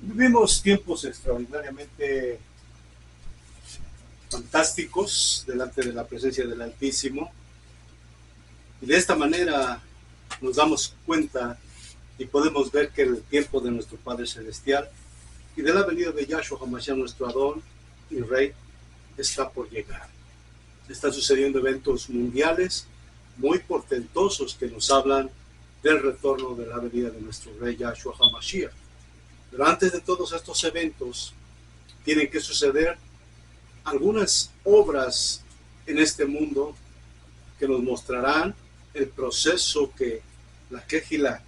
Vivimos tiempos extraordinariamente fantásticos delante de la presencia del Altísimo y de esta manera nos damos cuenta y podemos ver que el tiempo de nuestro Padre Celestial y de la venida de Yahshua HaMashiach, nuestro Adón y Rey, está por llegar. Están sucediendo eventos mundiales muy portentosos que nos hablan del retorno de la venida de nuestro Rey Yahshua HaMashiach. Pero antes de todos estos eventos, tienen que suceder algunas obras en este mundo que nos mostrarán el proceso que la Kehilá,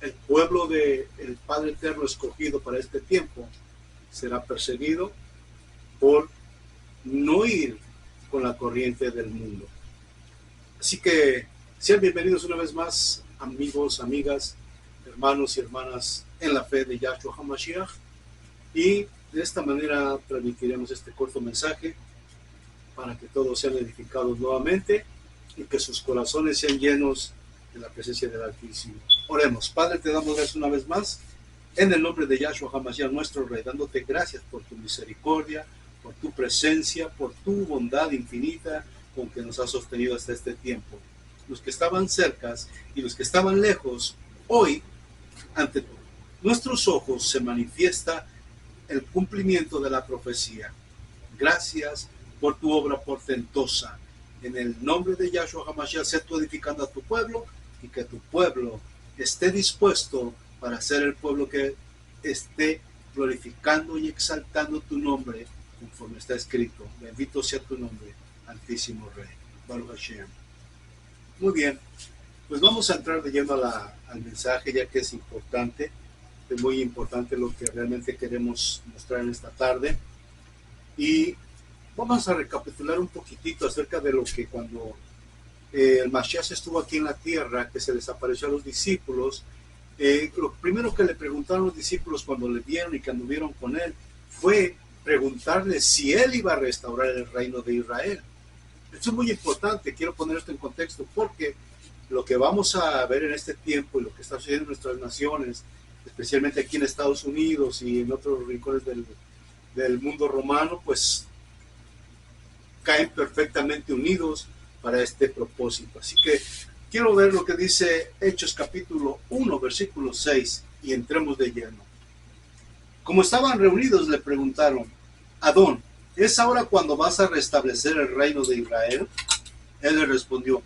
el pueblo del Padre Eterno escogido para este tiempo, será perseguido por no ir con la corriente del mundo. Así que sean bienvenidos una vez más, amigos, amigas, hermanos y hermanas en la fe de Yahshua HaMashiach, y de esta manera transmitiremos este corto mensaje para que todos sean edificados nuevamente y que sus corazones sean llenos de la presencia del Altísimo. Oremos. Padre, te damos gracias una vez más en el nombre de Yahshua HaMashiach, nuestro Rey, dándote gracias por tu misericordia, por tu presencia, por tu bondad infinita con que nos has sostenido hasta este tiempo. Los que estaban cercas y los que estaban lejos, hoy, ante nuestros ojos se manifiesta el cumplimiento de la profecía. Gracias por tu obra portentosa. En el nombre de Yahshua HaMashiach, sé tú edificando a tu pueblo y que tu pueblo esté dispuesto para ser el pueblo que esté glorificando y exaltando tu nombre conforme está escrito. Bendito sea tu nombre, Altísimo Rey. Baruch Hashem. Muy bien, pues vamos a entrar de lleno al mensaje, ya que es importante, es muy importante lo que realmente queremos mostrar en esta tarde. Y vamos a recapitular un poquitito acerca de lo que cuando el Mashiach estuvo aquí en la tierra, que se les apareció a los discípulos, lo primero que le preguntaron los discípulos cuando le vieron y que anduvieron con él fue preguntarle si él iba a restaurar el reino de Israel. Esto es muy importante, quiero poner esto en contexto, porque lo que vamos a ver en este tiempo y lo que está sucediendo en nuestras naciones, especialmente aquí en Estados Unidos y en otros rincones del mundo romano, pues caen perfectamente unidos para este propósito. Así que quiero ver lo que dice Hechos capítulo 1, versículo 6, y entremos de lleno. Como estaban reunidos, le preguntaron: Adón, ¿es ahora cuando vas a restablecer el reino de Israel? Él le respondió: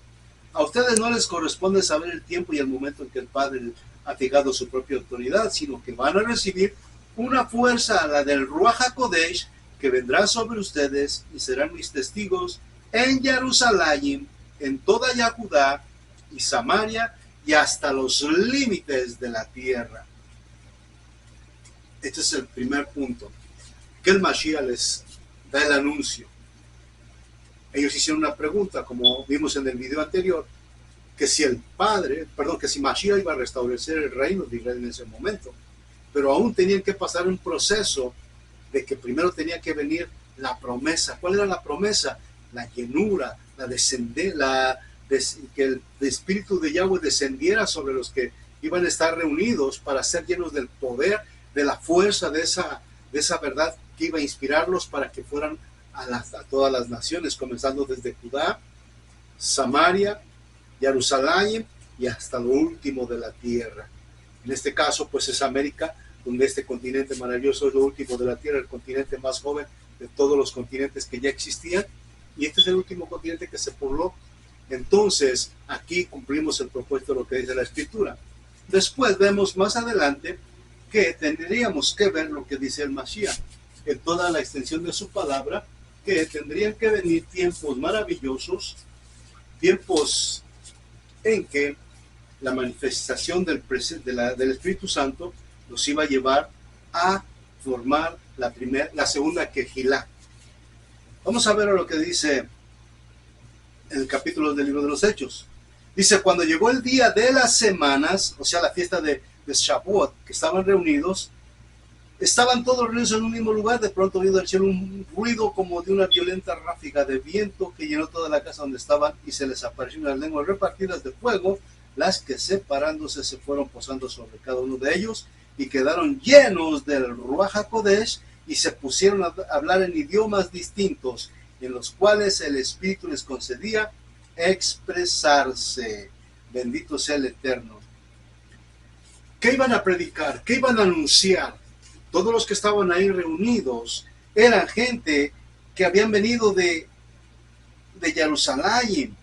a ustedes no les corresponde saber el tiempo y el momento en que el Padre ha fijado su propia autoridad, sino que van a recibir una fuerza, la del Ruach HaKodesh, que vendrá sobre ustedes y serán mis testigos en Jerusalén, en toda Judá y Samaria y hasta los límites de la tierra. Este es el primer punto, que el Mashiach les da el anuncio. Ellos hicieron una pregunta, como vimos en el video anterior, que si que si Mashiach iba a restablecer el reino de Israel en ese momento, pero aún tenían que pasar un proceso de que primero tenía que venir la promesa. ¿Cuál era la promesa? La llenura, que el Espíritu de Yahweh descendiera sobre los que iban a estar reunidos para ser llenos del poder, de la fuerza de esa verdad que iba a inspirarlos para que fueran a todas las naciones, comenzando desde Judá, Samaria, Jerusalén y hasta lo último de la tierra. En este caso, pues es América, donde este continente maravilloso es lo último de la tierra, el continente más joven de todos los continentes que ya existían, y este es el último continente que se pobló. Entonces, aquí cumplimos el propósito de lo que dice la Escritura. Después vemos más adelante que tendríamos que ver lo que dice el Mashiach, en toda la extensión de su palabra, que tendrían que venir tiempos maravillosos, tiempos en que la manifestación del Espíritu Santo nos iba a llevar a formar la segunda Kehilá. Vamos a ver lo que dice en el capítulo del libro de los Hechos. Dice: cuando llegó el día de las semanas, o sea, la fiesta de Shavuot, que estaban reunidos, estaban todos reunidos en un mismo lugar. De pronto vino del cielo un ruido como de una violenta ráfaga de viento que llenó toda la casa donde estaban, y se les aparecieron las lenguas repartidas de fuego, las que separándose se fueron posando sobre cada uno de ellos, y quedaron llenos del Ruach HaKodesh y se pusieron a hablar en idiomas distintos, en los cuales el Espíritu les concedía expresarse. Bendito sea el Eterno. ¿Qué iban a predicar? ¿Qué iban a anunciar? Todos los que estaban ahí reunidos eran gente que habían venido de Jerusalén,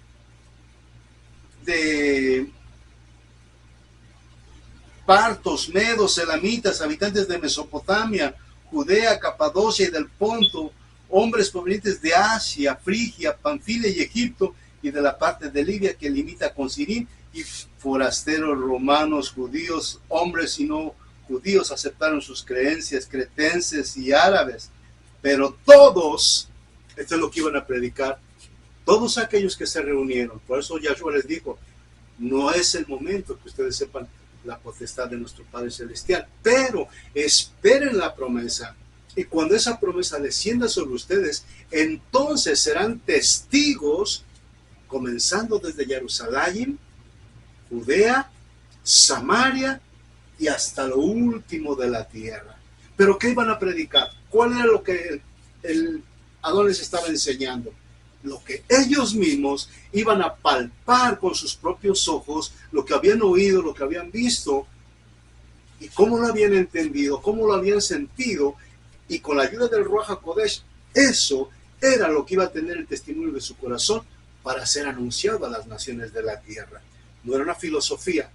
de partos, medos, elamitas, habitantes de Mesopotamia, Judea, Capadocia y del Ponto, hombres provenientes de Asia, Frigia, Panfilia y Egipto, y de la parte de Libia que limita con Sirín, y forasteros romanos, judíos, hombres y no judíos aceptaron sus creencias, cretenses y árabes, pero todos, esto es lo que iban a predicar, todos aquellos que se reunieron. Por eso Yahshua les dijo, no es el momento que ustedes sepan la potestad de nuestro Padre Celestial, pero esperen la promesa, y cuando esa promesa descienda sobre ustedes, entonces serán testigos, comenzando desde Jerusalén, Judea, Samaria y hasta lo último de la tierra. ¿Pero qué iban a predicar? ¿Cuál era lo que el Adón les estaba enseñando? Lo que ellos mismos iban a palpar con sus propios ojos, lo que habían oído, lo que habían visto, y cómo lo habían entendido, cómo lo habían sentido, y con la ayuda del Ruach HaKodesh, eso era lo que iba a tener el testimonio de su corazón para ser anunciado a las naciones de la tierra. No era una filosofía,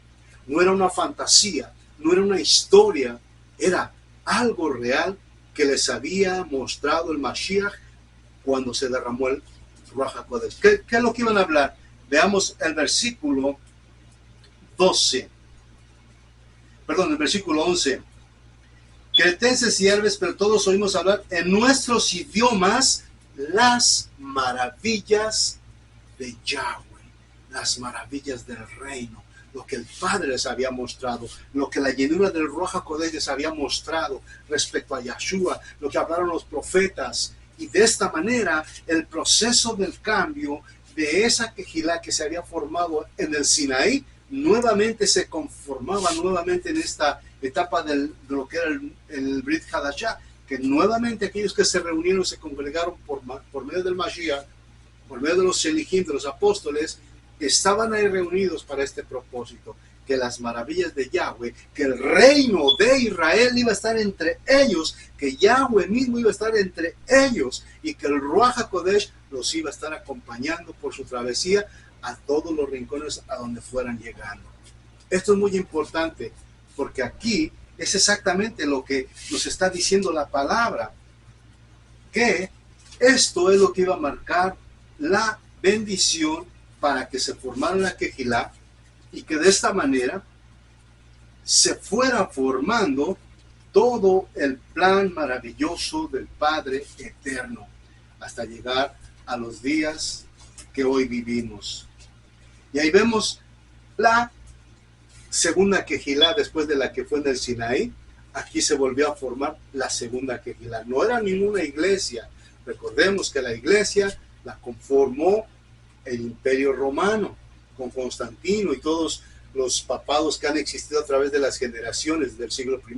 no era una fantasía, no era una historia, era algo real que les había mostrado el Mashiach cuando se derramó el Ruach HaKodesh. ¿Qué es lo que iban a hablar? Veamos el versículo 12. Perdón, el versículo 11. Cretenses y árabes, pero todos oímos hablar en nuestros idiomas las maravillas de Yahweh, las maravillas del reino, lo que el Padre les había mostrado, lo que la llenura del Ruach HaKodesh les había mostrado respecto a Yahshua, lo que hablaron los profetas. Y de esta manera, el proceso del cambio de esa quejilá que se había formado en el Sinaí, nuevamente se conformaba nuevamente en esta etapa de lo que era el Brit Hadashah, que nuevamente aquellos que se reunieron, se congregaron por medio del Mashiach, por medio de los Shelichim, de los apóstoles, estaban ahí reunidos para este propósito, que las maravillas de Yahweh, que el reino de Israel iba a estar entre ellos, que Yahweh mismo iba a estar entre ellos, y que el Ruach HaKodesh los iba a estar acompañando por su travesía a todos los rincones a donde fueran llegando. Esto es muy importante, porque aquí es exactamente lo que nos está diciendo la palabra, que esto es lo que iba a marcar la bendición para que se formara la quejilá, y que de esta manera se fuera formando todo el plan maravilloso del Padre eterno, hasta llegar a los días que hoy vivimos. Y ahí vemos la segunda quejilá después de la que fue en el Sinaí. Aquí se volvió a formar la segunda quejilá. No era ninguna iglesia. Recordemos que la iglesia la conformó el Imperio Romano, con Constantino y todos los papados que han existido a través de las generaciones del siglo I.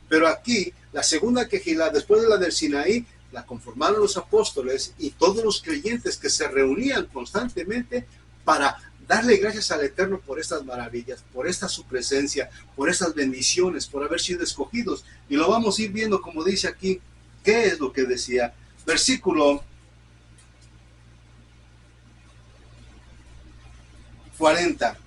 Pero aquí, la segunda quejilá, después de la del Sinaí, la conformaron los apóstoles y todos los creyentes que se reunían constantemente para darle gracias al Eterno por estas maravillas, por esta su presencia, por estas bendiciones, por haber sido escogidos. Y lo vamos a ir viendo, como dice aquí, qué es lo que decía. Versículo 40.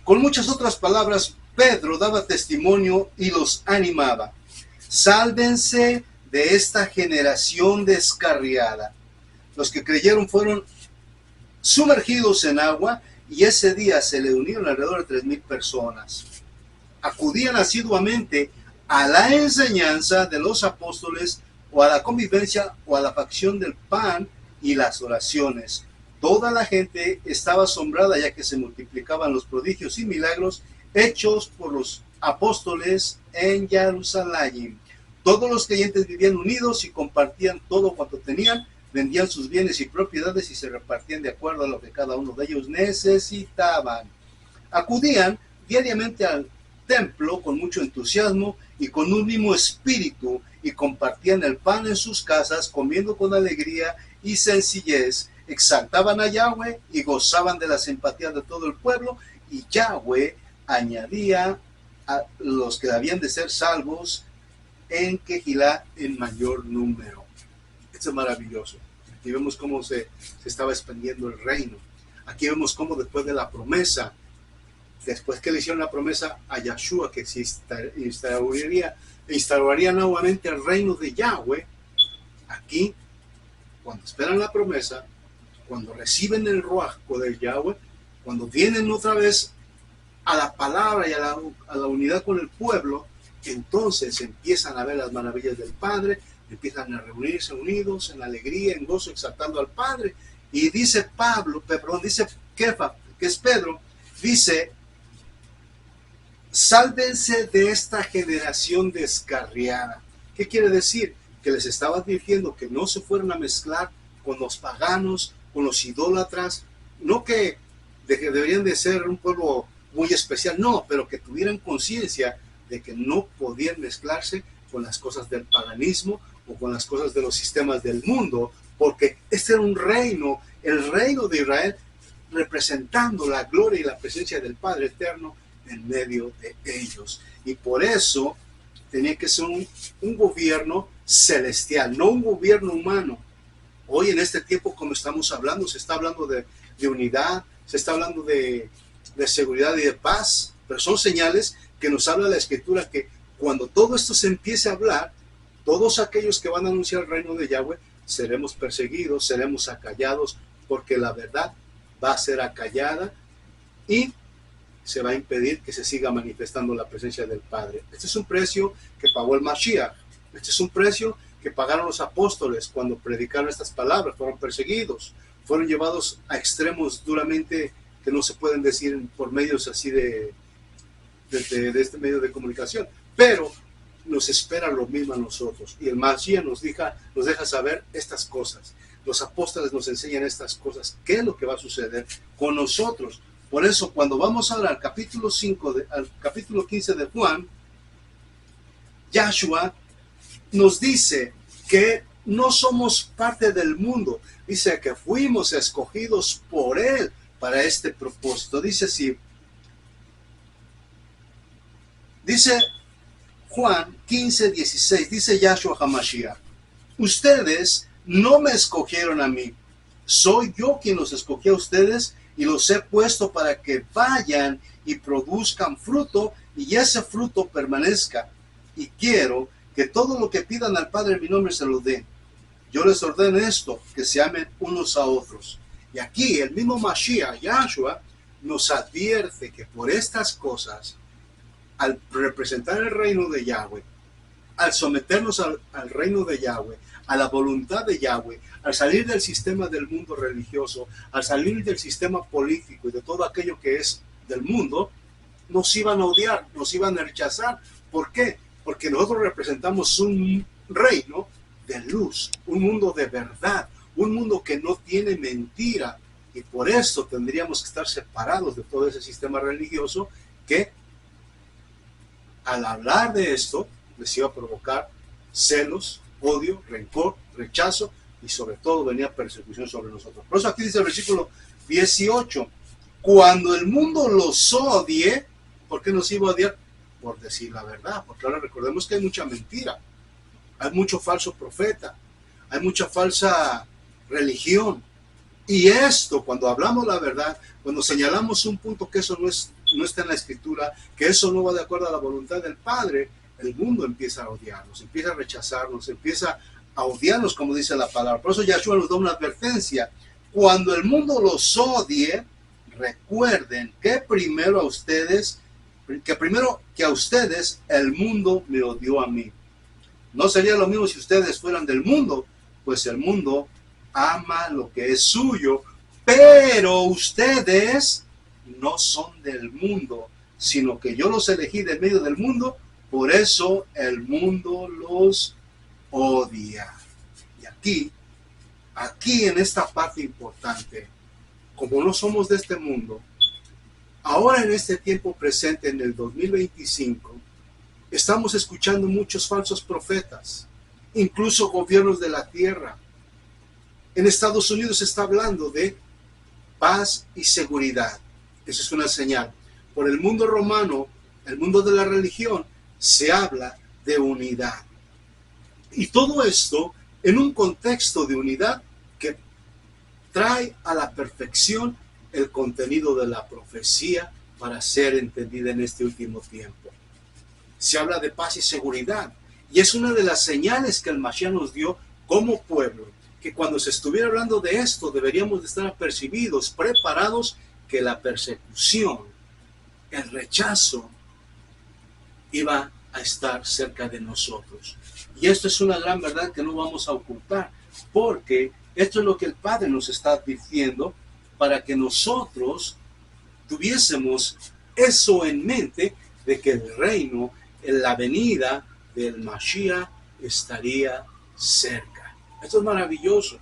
Con muchas otras palabras, Pedro daba testimonio y los animaba. Sálvense de esta generación descarriada. Los que creyeron fueron sumergidos en agua, y ese día se le unieron alrededor de 3,000 personas. Acudían asiduamente a la enseñanza de los apóstoles, o a la convivencia, o a la facción del pan y las oraciones. Toda la gente estaba asombrada, ya que se multiplicaban los prodigios y milagros hechos por los apóstoles en Jerusalén. Todos los creyentes vivían unidos y compartían todo cuanto tenían, vendían sus bienes y propiedades y se repartían de acuerdo a lo que cada uno de ellos necesitaban. Acudían diariamente al templo con mucho entusiasmo y con un mismo espíritu, y compartían el pan en sus casas, comiendo con alegría y sencillez. Exaltaban a Yahweh y gozaban de la simpatía de todo el pueblo, y Yahweh añadía a los que habían de ser salvos en Kehilá en mayor número. Esto es maravilloso. Aquí vemos cómo se estaba expandiendo el reino. Aquí vemos cómo después de la promesa, después que le hicieron la promesa a Yahshua que se instauraría nuevamente el reino de Yahweh, aquí, cuando esperan la promesa, cuando reciben el ruaj de Yahweh, cuando vienen otra vez a la palabra y a la unidad con el pueblo, entonces empiezan a ver las maravillas del Padre, empiezan a reunirse unidos en alegría, en gozo, exaltando al Padre. Y dice dice Kefa, que es Pedro, dice: sálvense de esta generación descarriada. ¿Qué quiere decir? Que les estaba advirtiendo que no se fueran a mezclar con los paganos, con los idólatras, no que deberían de ser un pueblo muy especial, no, pero que tuvieran conciencia de que no podían mezclarse con las cosas del paganismo o con las cosas de los sistemas del mundo, porque este era un reino, el reino de Israel, representando la gloria y la presencia del Padre Eterno en medio de ellos. Y por eso tenía que ser un gobierno celestial, no un gobierno humano. Hoy en este tiempo, como estamos hablando, se está hablando de unidad, se está hablando de seguridad y de paz, pero son señales que nos habla la Escritura que cuando todo esto se empiece a hablar, todos aquellos que van a anunciar el reino de Yahweh, seremos perseguidos, seremos acallados, porque la verdad va a ser acallada y se va a impedir que se siga manifestando la presencia del Padre. Este es un precio que pagó el Mashiach. Este es un precio que pagaron los apóstoles cuando predicaron estas palabras. Fueron perseguidos, fueron llevados a extremos duramente que no se pueden decir por medios así de este medio de comunicación. Pero nos espera lo mismo a nosotros. Y el Mashiach nos deja saber estas cosas. Los apóstoles nos enseñan estas cosas. ¿Qué es lo que va a suceder con nosotros? Por eso, cuando vamos ahora al capítulo 15 de Juan, Yahshua nos dice que no somos parte del mundo. Dice que fuimos escogidos por Él para este propósito. Dice así. Dice Juan 15:16. Dice Yahshua HaMashiach: ustedes no me escogieron a mí. Soy yo quien los escogí a ustedes y los he puesto para que vayan y produzcan fruto y ese fruto permanezca. Y quiero que todo lo que pidan al Padre en mi nombre se lo den. Yo les ordeno esto, que se amen unos a otros. Y aquí el mismo Mashiach, Yahshua, nos advierte que por estas cosas, al representar el reino de Yahweh, al someternos al reino de Yahweh, a la voluntad de Yahweh, al salir del sistema del mundo religioso, al salir del sistema político y de todo aquello que es del mundo, nos iban a odiar, nos iban a rechazar. ¿Por qué? Porque nosotros representamos un reino de luz, un mundo de verdad, un mundo que no tiene mentira. Y por eso tendríamos que estar separados de todo ese sistema religioso que, al hablar de esto, les iba a provocar celos, odio, rencor, rechazo y sobre todo venía persecución sobre nosotros. Por eso aquí dice el versículo 18: cuando el mundo los odie, ¿por qué nos iba a odiar? Por decir la verdad, porque ahora recordemos que hay mucha mentira, hay mucho falso profeta, hay mucha falsa religión. Y esto, cuando hablamos la verdad, cuando señalamos un punto que eso no está en la Escritura, que eso no va de acuerdo a la voluntad del Padre, el mundo empieza a odiarnos, empieza a rechazarnos, empieza a odiarnos, como dice la palabra. Por eso Yahshua nos da una advertencia: cuando el mundo los odie, recuerden que primero que a ustedes el mundo me odió a mí. No sería lo mismo si ustedes fueran del mundo, pues el mundo ama lo que es suyo, pero ustedes no son del mundo, sino que yo los elegí del medio del mundo, por eso el mundo los odia. Y aquí aquí en esta parte importante, como no somos de este mundo, ahora en este tiempo presente, en el 2025, estamos escuchando muchos falsos profetas, incluso gobiernos de la tierra. En Estados Unidos se está hablando de paz y seguridad. Eso es una señal. Por el mundo romano, el mundo de la religión, se habla de unidad. Y todo esto en un contexto de unidad que trae a la perfección el contenido de la profecía para ser entendida en este último tiempo. Se habla de paz y seguridad. Y es una de las señales que el Mashiach nos dio como pueblo, que cuando se estuviera hablando de esto deberíamos de estar apercibidos, preparados, que la persecución, el rechazo iba a estar cerca de nosotros. Y esto es una gran verdad que no vamos a ocultar, porque esto es lo que el Padre nos está advirtiendo para que nosotros tuviésemos eso en mente, de que el reino, en la venida del Mashiach estaría cerca. Esto es maravilloso.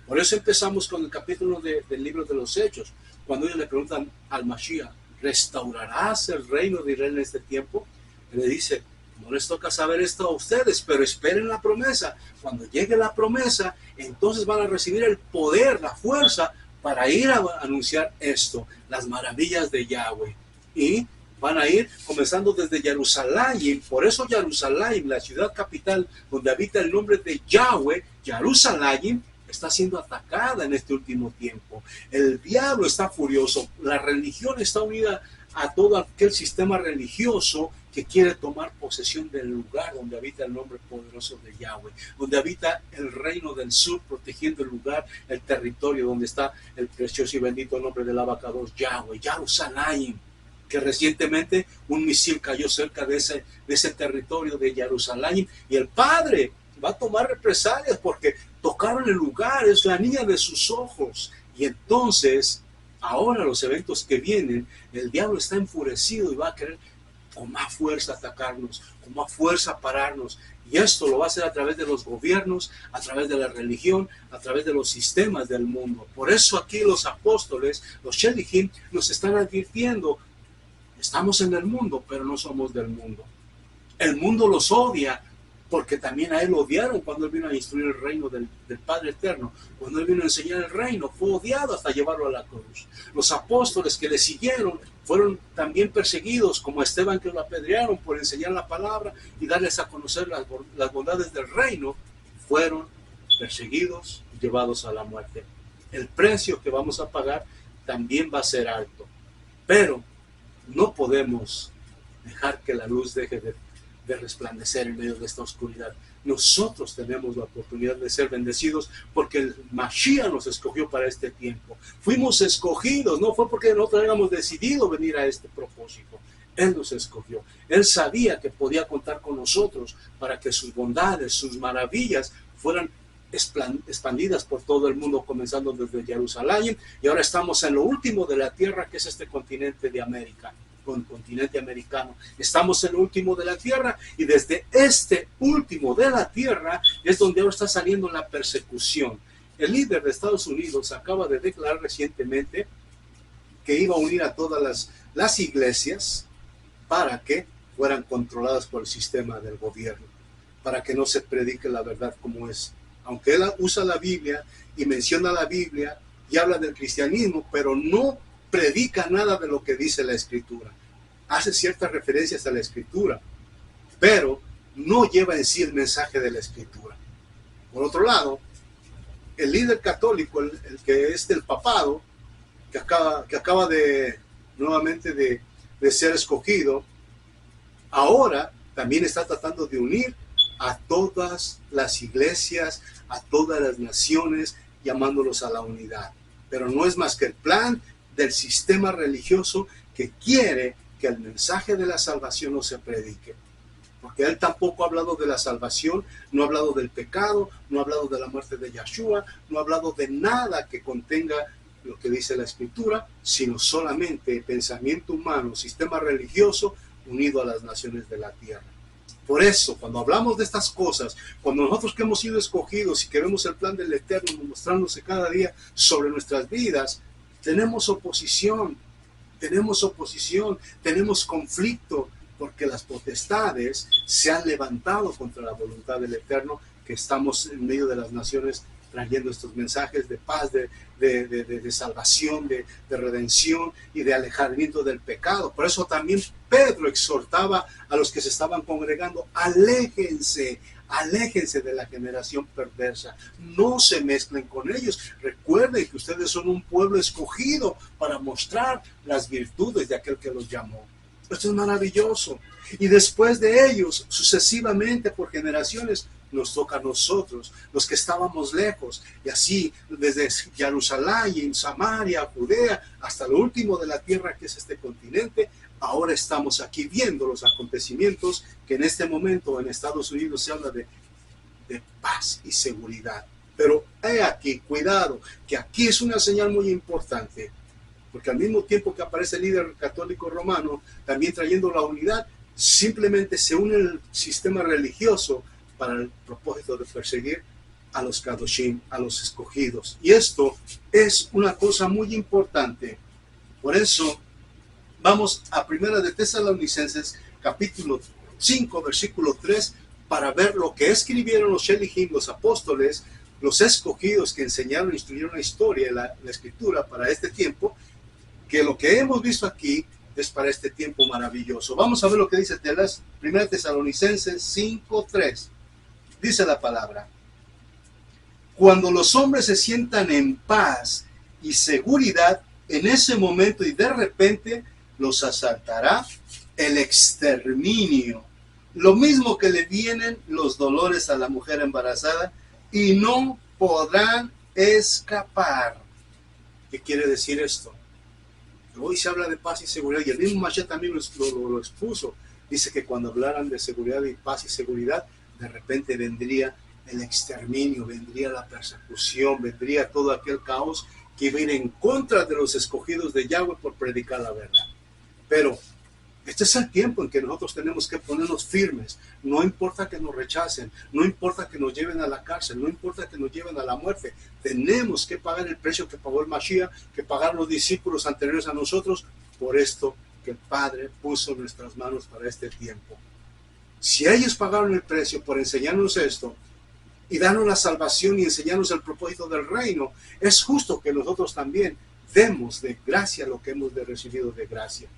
Por eso empezamos con el capítulo del libro de los Hechos, cuando ellos le preguntan al Mashiach, ¿restaurarás el reino de Israel en este tiempo? Él le dice, no les toca saber esto a ustedes, pero esperen la promesa. Cuando llegue la promesa, entonces van a recibir el poder, la fuerza para ir a anunciar esto, las maravillas de Yahweh. Y van a ir comenzando desde Jerusalén. Por eso Jerusalén, la ciudad capital donde habita el nombre de Yahweh, Jerusalén, está siendo atacada en este último tiempo. El diablo está furioso. La religión está unida a todo aquel sistema religioso que quiere tomar posesión del lugar donde habita el nombre poderoso de Yahweh, donde habita el reino del sur, protegiendo el lugar, el territorio donde está el precioso y bendito nombre del abacados Yahweh, Jerusalén, que recientemente un misil cayó cerca de ese territorio de Jerusalén, y el Padre va a tomar represalias porque tocaron el lugar, es la niña de sus ojos. Y entonces, ahora los eventos que vienen, el diablo está enfurecido y va a querer con más fuerza atacarnos, con más fuerza pararnos. Y esto lo va a hacer a través de los gobiernos, a través de la religión, a través de los sistemas del mundo. Por eso aquí los apóstoles, los Shelichim, nos están advirtiendo, estamos en el mundo, pero no somos del mundo. El mundo los odia, porque también a él lo odiaron cuando él vino a instruir el reino del Padre Eterno. Cuando él vino a enseñar el reino, fue odiado hasta llevarlo a la cruz. Los apóstoles que le siguieron fueron también perseguidos, como Esteban, que lo apedrearon por enseñar la palabra y darles a conocer las bondades del reino. Fueron perseguidos y llevados a la muerte. El precio que vamos a pagar también va a ser alto, pero no podemos dejar que la luz deje de resplandecer en medio de esta oscuridad. Nosotros tenemos la oportunidad de ser bendecidos porque el Mashiach nos escogió para este tiempo. Fuimos escogidos, no fue porque nosotros hayamos decidido venir a este propósito. Él nos escogió. Él sabía que podía contar con nosotros para que sus bondades, sus maravillas fueran expandidas por todo el mundo, comenzando desde Jerusalén, y ahora estamos en lo último de la tierra, que es este continente de América, con el continente americano. Estamos en lo último de la tierra, y desde este último de la tierra es donde ahora está saliendo la persecución. El líder de Estados Unidos acaba de declarar recientemente que iba a unir a todas las iglesias para que fueran controladas por el sistema del gobierno, para que no se predique la verdad como es. Aunque él usa la Biblia y menciona la Biblia y habla del cristianismo, pero no predica nada de lo que dice la Escritura. Hace ciertas referencias a la Escritura, pero no lleva en sí el mensaje de la Escritura. Por otro lado, el líder católico, el que es del papado, que acaba de nuevamente de ser escogido, ahora también está tratando de unir a todas las iglesias, a todas las naciones, llamándolos a la unidad. Pero no es más que el plan del sistema religioso que quiere que el mensaje de la salvación no se predique. Porque él tampoco ha hablado de la salvación, no ha hablado del pecado, no ha hablado de la muerte de Yahshua, no ha hablado de nada que contenga lo que dice la Escritura, sino solamente pensamiento humano, sistema religioso unido a las naciones de la tierra. Por eso, cuando hablamos de estas cosas, cuando nosotros que hemos sido escogidos y que vemos el plan del Eterno mostrándose cada día sobre nuestras vidas, tenemos oposición, tenemos conflicto, porque las potestades se han levantado contra la voluntad del Eterno, que estamos en medio de las naciones trayendo estos mensajes de paz, de salvación, de redención y de alejamiento del pecado. Por eso también Pedro exhortaba a los que se estaban congregando: aléjense de la generación perversa, no se mezclen con ellos. Recuerden que ustedes son un pueblo escogido para mostrar las virtudes de aquel que los llamó. Esto es maravilloso. Y después de ellos, sucesivamente por generaciones, nos toca a nosotros, los que estábamos lejos, y así desde Jerusalén, Samaria, Judea, hasta lo último de la tierra, que es este continente. Ahora estamos aquí viendo los acontecimientos que en este momento en Estados Unidos se habla de paz y seguridad. Pero he aquí, cuidado, que aquí es una señal muy importante, porque al mismo tiempo que aparece el líder católico romano, también trayendo la unidad, simplemente se une el sistema religioso para el propósito de perseguir a los Kadoshim, a los escogidos. Y esto es una cosa muy importante. Por eso vamos a Primera de Tesalonicenses, capítulo 5, versículo 3, para ver lo que escribieron los Shelihim, los apóstoles, los escogidos que enseñaron e instruyeron la historia, la escritura para este tiempo, que lo que hemos visto aquí es para este tiempo maravilloso. Vamos a ver lo que dice Primera Tesalonicenses 5:3. Dice la palabra: cuando los hombres se sientan en paz y seguridad, en ese momento y de repente los asaltará el exterminio, lo mismo que le vienen los dolores a la mujer embarazada, y no podrán escapar. ¿Qué quiere decir esto? Hoy se habla de paz y seguridad, y el mismo Mashiach también lo expuso. Dice que cuando hablaran de seguridad y paz y seguridad, de repente vendría el exterminio, vendría la persecución, vendría todo aquel caos que iba a ir en contra de los escogidos de Yahweh por predicar la verdad. Pero este es el tiempo en que nosotros tenemos que ponernos firmes. No importa que nos rechacen, no importa que nos lleven a la cárcel, no importa que nos lleven a la muerte. Tenemos que pagar el precio que pagó el Mashiach, que pagaron los discípulos anteriores a nosotros, por esto que el Padre puso en nuestras manos para este tiempo. Si ellos pagaron el precio por enseñarnos esto y darnos la salvación y enseñarnos el propósito del reino, es justo que nosotros también demos de gracia lo que hemos recibido de gracia.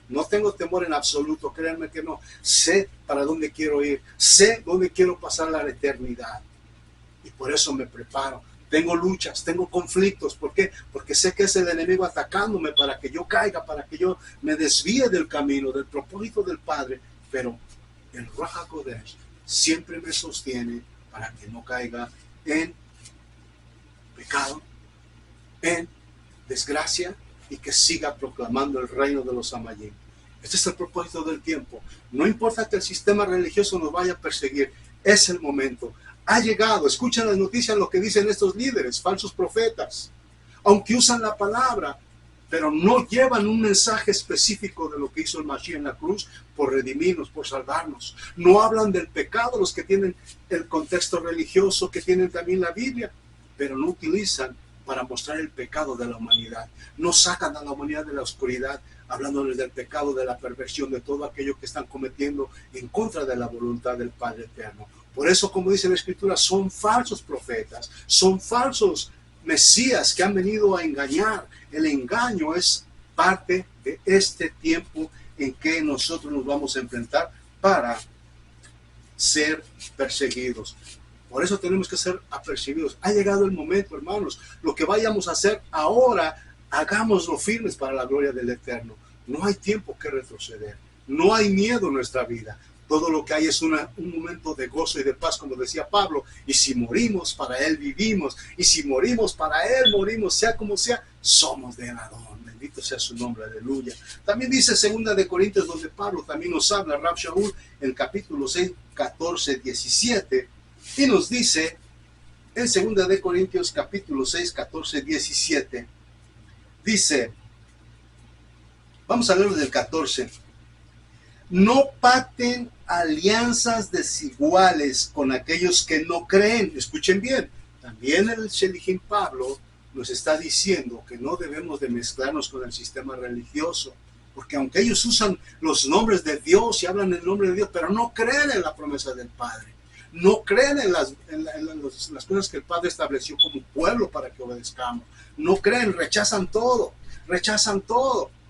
No tengo temor en absoluto, créanme que no. Sé para dónde quiero ir, sé dónde quiero pasar la eternidad. Y por eso me preparo. Tengo luchas, tengo conflictos. ¿Por qué? Porque sé que es el enemigo atacándome para que yo caiga, para que yo me desvíe del camino, del propósito del Padre. Pero el Ruach HaKodesh siempre me sostiene para que no caiga en pecado, en desgracia, y que siga proclamando el reino de los Amayim. Este es el propósito del tiempo. No importa que el sistema religioso nos vaya a perseguir, es el momento. Ha llegado. Escuchen las noticias, lo que dicen estos líderes, falsos profetas. Aunque usan la palabra, pero no llevan un mensaje específico de lo que hizo el Mashiach en la cruz por redimirnos, por salvarnos. No hablan del pecado los que tienen el contexto religioso, que tienen también la Biblia, pero no utilizan para mostrar el pecado de la humanidad. No sacan a la humanidad de la oscuridad, hablándoles del pecado, de la perversión, de todo aquello que están cometiendo en contra de la voluntad del Padre Eterno. Por eso, como dice la Escritura, son falsos profetas, son falsos mesías que han venido a engañar. El engaño es parte de este tiempo en que nosotros nos vamos a enfrentar para ser perseguidos. Por eso tenemos que ser apercibidos. Ha llegado el momento, hermanos. Lo que vayamos a hacer ahora, hagámoslo firmes para la gloria del Eterno. No hay tiempo que retroceder. No hay miedo en nuestra vida. Todo lo que hay es un momento de gozo y de paz, como decía Pablo. Y si morimos, para Él vivimos. Y si morimos, para Él morimos. Sea como sea, somos de Adón. Bendito sea su nombre, aleluya. También dice 2 de Corintios, donde Pablo también nos habla, Rab Shaul, en capítulo 6, 14, 17. Y nos dice en 2 de Corintios capítulo 6, 14, 17. Dice, vamos a leer del 14. No pacten alianzas desiguales con aquellos que no creen. Escuchen bien, también el Shelichim Pablo nos está diciendo que no debemos de mezclarnos con el sistema religioso, porque aunque ellos usan los nombres de Dios y hablan el nombre de Dios, pero no creen en la promesa del Padre, no creen en las cosas que el Padre estableció como pueblo para que obedezcamos, no creen, rechazan todo.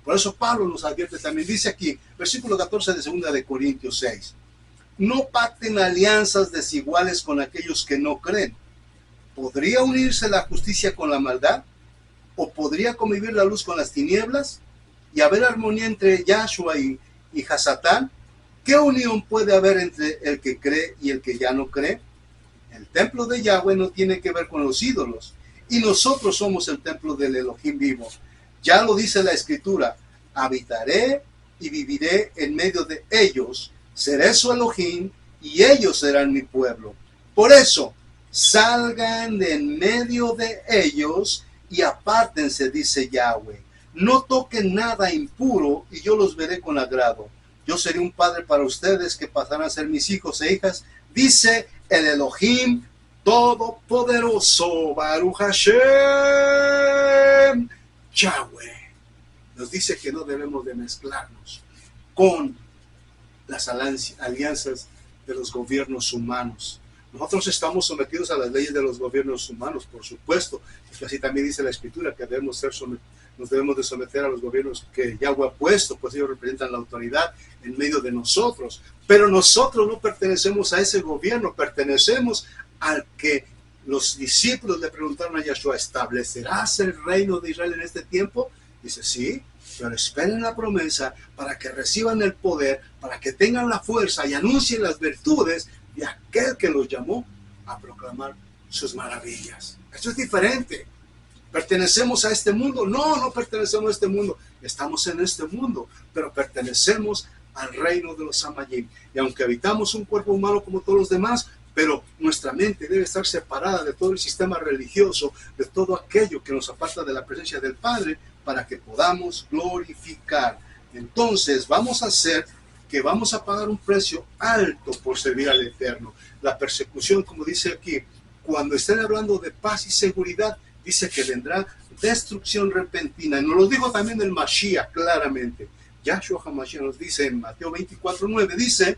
Por eso Pablo nos advierte también, dice aquí, versículo 14 de 2 de Corintios 6, no pacten alianzas desiguales con aquellos que no creen. ¿Podría unirse la justicia con la maldad? ¿O podría convivir la luz con las tinieblas? ¿Y haber armonía entre Yahshua y Hasatán? ¿Qué unión puede haber entre el que cree y el que ya no cree? El templo de Yahweh no tiene que ver con los ídolos, y nosotros somos el templo del Elohim vivo. Ya lo dice la Escritura, habitaré y viviré en medio de ellos, seré su Elohim y ellos serán mi pueblo. Por eso, salgan de en medio de ellos y apártense, dice Yahweh. No toquen nada impuro y yo los veré con agrado. Yo seré un padre para ustedes que pasarán a ser mis hijos e hijas, dice el Elohim Todopoderoso, Baruch Hashem. Yahweh nos dice que no debemos de mezclarnos con las alianzas de los gobiernos humanos. Nosotros estamos sometidos a las leyes de los gobiernos humanos, por supuesto, porque así también dice la Escritura que nos debemos de someter a los gobiernos que Yahweh ha puesto, pues ellos representan la autoridad en medio de nosotros. Pero nosotros no pertenecemos a ese gobierno, pertenecemos al que los discípulos le preguntaron a Yahshua, ¿establecerás el reino de Israel en este tiempo? Dice, sí, pero esperen la promesa para que reciban el poder, para que tengan la fuerza y anuncien las virtudes de aquel que los llamó a proclamar sus maravillas. Esto es diferente. ¿Pertenecemos a este mundo? No, no pertenecemos a este mundo. Estamos en este mundo, pero pertenecemos al reino de los Samayim. Y aunque habitamos un cuerpo humano como todos los demás, pero nuestra mente debe estar separada de todo el sistema religioso, de todo aquello que nos aparta de la presencia del Padre, para que podamos glorificar. Entonces vamos a hacer que vamos a pagar un precio alto por servir al Eterno. La persecución, como dice aquí, cuando estén hablando de paz y seguridad, dice que vendrá destrucción repentina. Y nos lo dijo también el Mashiach claramente. Yahshua HaMashiach nos dice en Mateo 24:9, dice,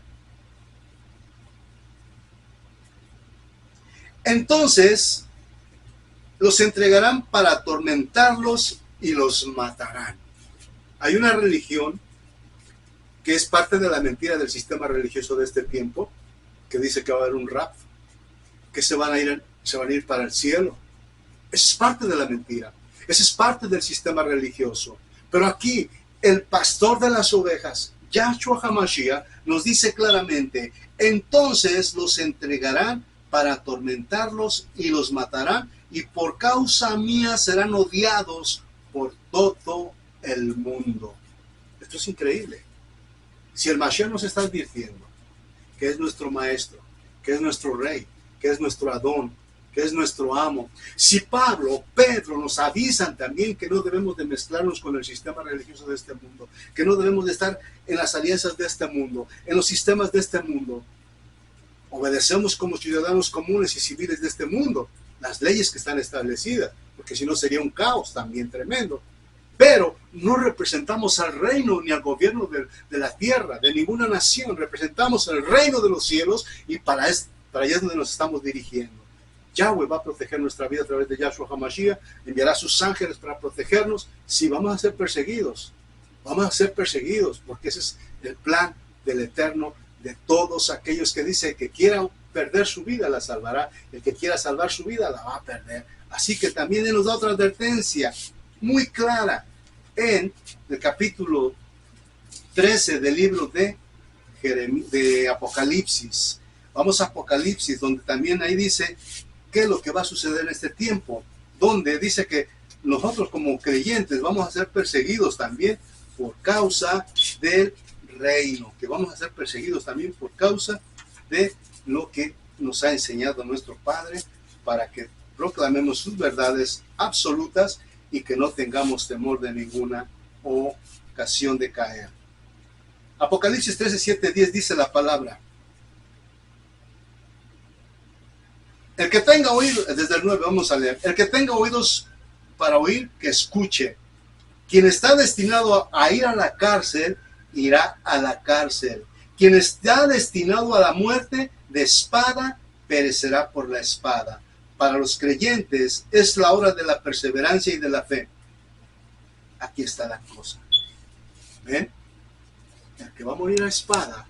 entonces los entregarán para atormentarlos y los matarán. Hay una religión que es parte de la mentira del sistema religioso de este tiempo, que dice que va a haber un rapto, que se van a ir para el cielo. Esa es parte de la mentira. Esa es parte del sistema religioso. Pero aquí, el pastor de las ovejas, Yahshua HaMashiach, nos dice claramente, entonces los entregarán para atormentarlos y los matarán, y por causa mía serán odiados por todo el mundo. Esto es increíble. Si el Mashiach nos está advirtiendo que es nuestro maestro, que es nuestro rey, que es nuestro Adón, que es nuestro amo. Si Pablo, Pedro nos avisan también que no debemos de mezclarnos con el sistema religioso de este mundo, que no debemos de estar en las alianzas de este mundo, en los sistemas de este mundo. Obedecemos como ciudadanos comunes y civiles de este mundo las leyes que están establecidas, porque si no sería un caos también tremendo. Pero no representamos al reino ni al gobierno de la tierra, de ninguna nación. Representamos el reino de los cielos y para allá es donde nos estamos dirigiendo. Yahweh va a proteger nuestra vida a través de Yahshua HaMashiach, enviará a sus ángeles para protegernos. Si vamos a ser perseguidos, porque ese es el plan del Eterno, de todos aquellos que dicen que quieran perder su vida, la salvará. El que quiera salvar su vida, la va a perder. Así que también Él nos da otra advertencia muy clara en el capítulo 13 del libro de Apocalipsis. Vamos a Apocalipsis, donde también ahí dice qué es lo que va a suceder en este tiempo, donde dice que nosotros como creyentes vamos a ser perseguidos también por causa del reino, que vamos a ser perseguidos también por causa de lo que nos ha enseñado nuestro Padre, para que proclamemos sus verdades absolutas y que no tengamos temor de ninguna ocasión de caer. Apocalipsis 13, 7, 10 dice la palabra. El que tenga oídos, desde el 9 vamos a leer. El que tenga oídos para oír, que escuche. Quien está destinado a ir a la cárcel, irá a la cárcel. Quien está destinado a la muerte, de espada, perecerá por la espada. Para los creyentes es la hora de la perseverancia y de la fe. Aquí está la cosa. ¿Ven? El que va a morir a espada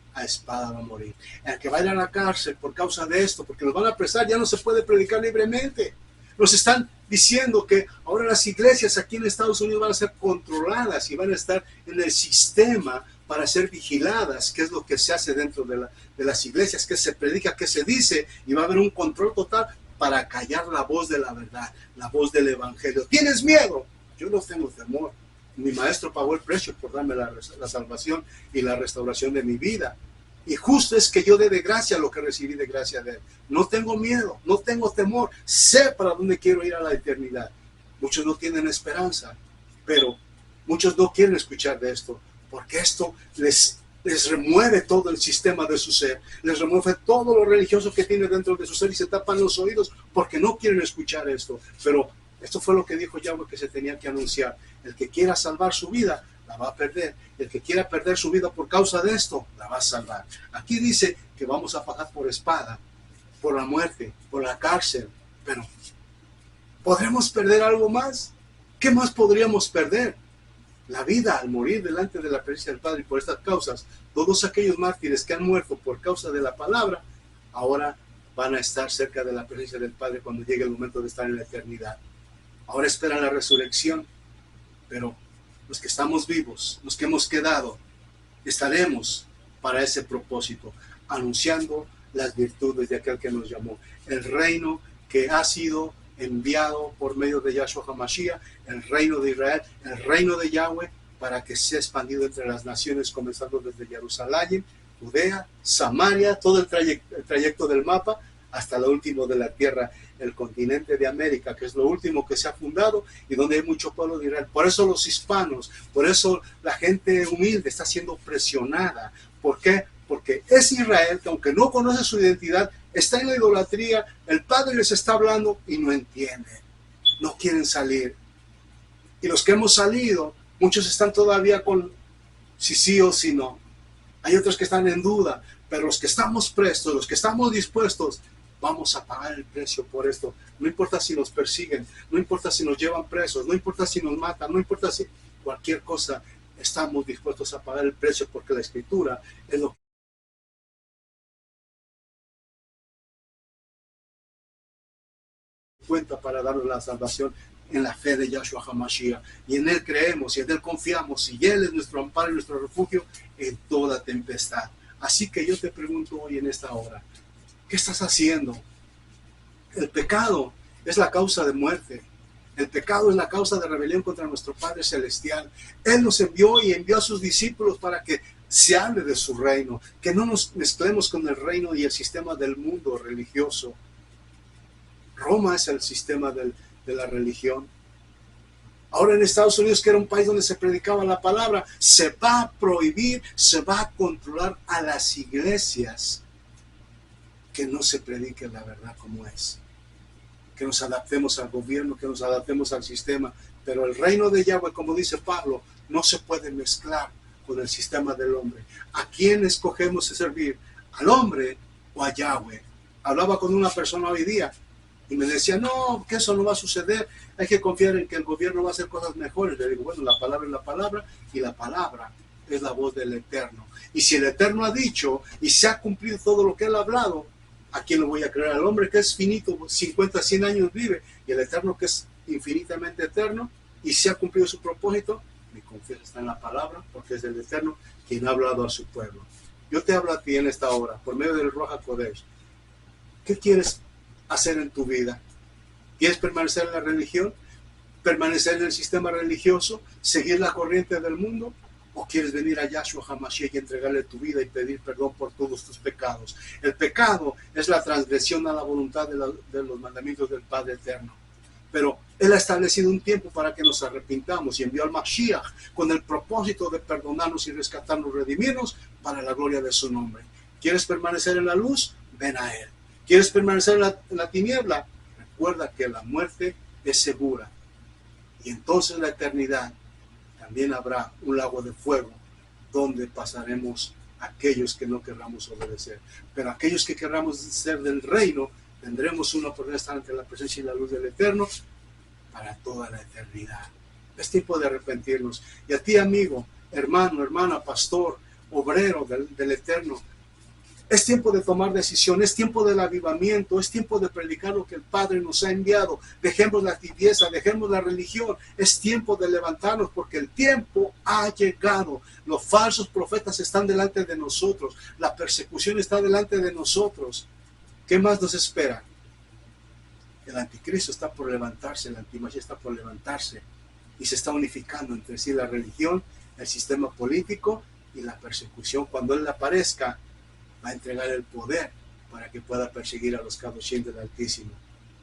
va a morir. El que va a ir a la cárcel por causa de esto, porque los van a apresar, ya no se puede predicar libremente. Nos están diciendo que ahora las iglesias aquí en Estados Unidos van a ser controladas y van a estar en el sistema para ser vigiladas, qué es lo que se hace dentro de las iglesias, qué se predica, qué se dice, y va a haber un control total para callar la voz de la verdad, la voz del evangelio. ¿Tienes miedo? Yo no tengo temor. Mi maestro pagó el precio por darme la salvación y la restauración de mi vida. Y justo es que yo dé de gracia lo que recibí de gracia de él. No tengo miedo, no tengo temor. Sé para dónde quiero ir a la eternidad. Muchos no tienen esperanza, pero muchos no quieren escuchar de esto, porque esto les remueve todo el sistema de su ser, les remueve todo lo religioso que tiene dentro de su ser y se tapan los oídos porque no quieren escuchar esto. Pero esto fue lo que dijo Yahweh que se tenía que anunciar. El que quiera salvar su vida, la va a perder. El que quiera perder su vida por causa de esto, la va a salvar. Aquí dice que vamos a pagar por espada, por la muerte, por la cárcel. Pero, ¿podremos perder algo más? ¿Qué más podríamos perder? La vida al morir delante de la presencia del Padre. Y por estas causas, todos aquellos mártires que han muerto por causa de la palabra, ahora van a estar cerca de la presencia del Padre cuando llegue el momento de estar en la eternidad. Ahora esperan la resurrección, pero los que estamos vivos, los que hemos quedado, estaremos para ese propósito, anunciando las virtudes de aquel que nos llamó. El reino que ha sido enviado por medio de Yahshua HaMashiach, el reino de Israel, el reino de Yahweh, para que sea expandido entre las naciones, comenzando desde Jerusalén, Judea, Samaria, todo el trayecto del mapa, hasta lo último de la tierra, el continente de América, que es lo último que se ha fundado y donde hay mucho pueblo de Israel. Por eso los hispanos, por eso la gente humilde está siendo presionada. ¿Por qué? Porque es Israel que, aunque no conoce su identidad, está en la idolatría, el Padre les está hablando y no entienden, no quieren salir. Y los que hemos salido, muchos están todavía con si sí o si no. Hay otros que están en duda, pero los que estamos prestos, los que estamos dispuestos, vamos a pagar el precio por esto. No importa si nos persiguen, no importa si nos llevan presos, no importa si nos matan, no importa si cualquier cosa, estamos dispuestos a pagar el precio porque la Escritura es lo que cuenta para darnos la salvación en la fe de Yahshua HaMashiach. Y en Él creemos y en Él confiamos y Él es nuestro amparo y nuestro refugio en toda tempestad. Así que yo te pregunto hoy en esta hora, ¿qué estás haciendo? El pecado es la causa de muerte. El pecado es la causa de rebelión contra nuestro Padre Celestial. Él nos envió y envió a sus discípulos para que se hable de su reino, que no nos mezclemos con el reino y el sistema del mundo religioso. Roma es el sistema de la religión. Ahora en Estados Unidos, que era un país donde se predicaba la palabra, se va a prohibir, se va a controlar a las iglesias que no se predique la verdad como es. Que nos adaptemos al gobierno, que nos adaptemos al sistema. Pero el reino de Yahweh, como dice Pablo, no se puede mezclar con el sistema del hombre. ¿A quién escogemos servir? ¿Al hombre o a Yahweh? Hablaba con una persona hoy día y me decía, no, que eso no va a suceder, hay que confiar en que el gobierno va a hacer cosas mejores. Le digo, bueno, la palabra es la palabra y la palabra es la voz del Eterno. Y si el Eterno ha dicho y se ha cumplido todo lo que Él ha hablado, ¿a quién lo voy a creer? Al hombre que es finito, 50, 100 años vive, y el Eterno que es infinitamente eterno y se ha cumplido su propósito. Mi confianza está en la palabra porque es el Eterno quien ha hablado a su pueblo. Yo te hablo a ti en esta hora, por medio del Ruach HaKodesh. ¿Qué quieres hacer en tu vida? ¿Quieres permanecer en la religión? ¿Permanecer en el sistema religioso? ¿Seguir la corriente del mundo? ¿O quieres venir a Yahshua HaMashiach y entregarle tu vida y pedir perdón por todos tus pecados? El pecado es la transgresión a la voluntad de los mandamientos del Padre Eterno. Pero Él ha establecido un tiempo para que nos arrepintamos y envió al Mashiach con el propósito de perdonarnos y rescatarnos, redimirnos para la gloria de su nombre. ¿Quieres permanecer en la luz? Ven a Él. ¿Quieres permanecer en la tiniebla? Recuerda que la muerte es segura. Y entonces en la eternidad también habrá un lago de fuego donde pasaremos aquellos que no querramos obedecer. Pero aquellos que querramos ser del reino, tendremos una oportunidad de estar ante la presencia y la luz del Eterno para toda la eternidad. Es tiempo de arrepentirnos. Y a ti, amigo, hermano, hermana, pastor, obrero del Eterno, es tiempo de tomar decisión, es tiempo del avivamiento, es tiempo de predicar lo que el Padre nos ha enviado. Dejemos la tibieza, dejemos la religión. Es tiempo de levantarnos porque el tiempo ha llegado. Los falsos profetas están delante de nosotros. La persecución está delante de nosotros. ¿Qué más nos espera? El anticristo está por levantarse, el antimagia está por levantarse y se está unificando entre sí la religión, el sistema político y la persecución. Cuando él aparezca, va a entregar el poder para que pueda perseguir a los Kadoshim del Altísimo.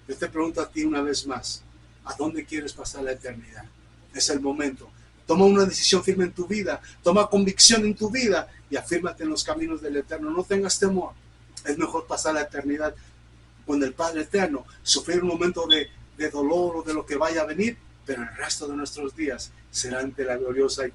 Yo te pregunto a ti una vez más, ¿a dónde quieres pasar la eternidad? Es el momento. Toma una decisión firme en tu vida, toma convicción en tu vida y afírmate en los caminos del Eterno. No tengas temor. Es mejor pasar la eternidad con el Padre Eterno, sufrir un momento de dolor o de lo que vaya a venir, pero el resto de nuestros días será ante la gloriosa y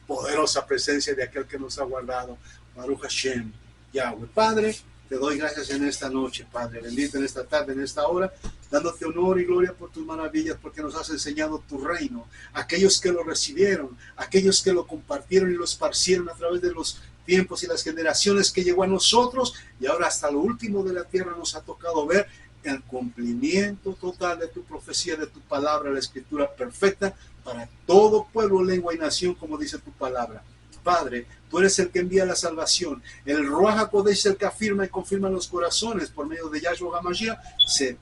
poderosa presencia de aquel que nos ha guardado. Baruch Hashem, Yahweh. Padre, te doy gracias en esta noche, Padre, bendito en esta tarde, en esta hora, dándote honor y gloria por tus maravillas, porque nos has enseñado tu reino. Aquellos que lo recibieron, aquellos que lo compartieron y lo esparcieron a través de los tiempos y las generaciones que llegó a nosotros, y ahora hasta lo último de la tierra nos ha tocado ver el cumplimiento total de tu profecía, de tu palabra, la escritura perfecta para todo pueblo, lengua y nación, como dice tu palabra. Padre, tú eres el que envía la salvación. El Ruach HaKodesh es el que afirma y confirma los corazones por medio de Yahshua HaMashiach. Se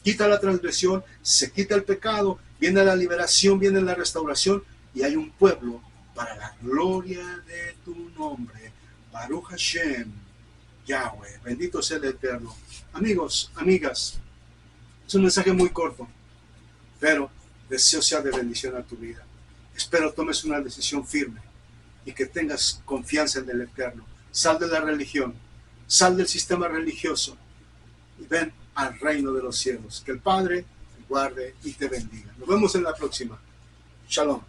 quita la transgresión, se quita el pecado, viene la liberación, viene la restauración y hay un pueblo para la gloria de tu nombre. Baruch Hashem, Yahweh, bendito sea el Eterno. Amigos, amigas, es un mensaje muy corto, pero deseo sea de bendición a tu vida. Espero tomes una decisión firme y que tengas confianza en el Eterno. Sal de la religión, sal del sistema religioso y ven al reino de los cielos. Que el Padre te guarde y te bendiga. Nos vemos en la próxima. Shalom.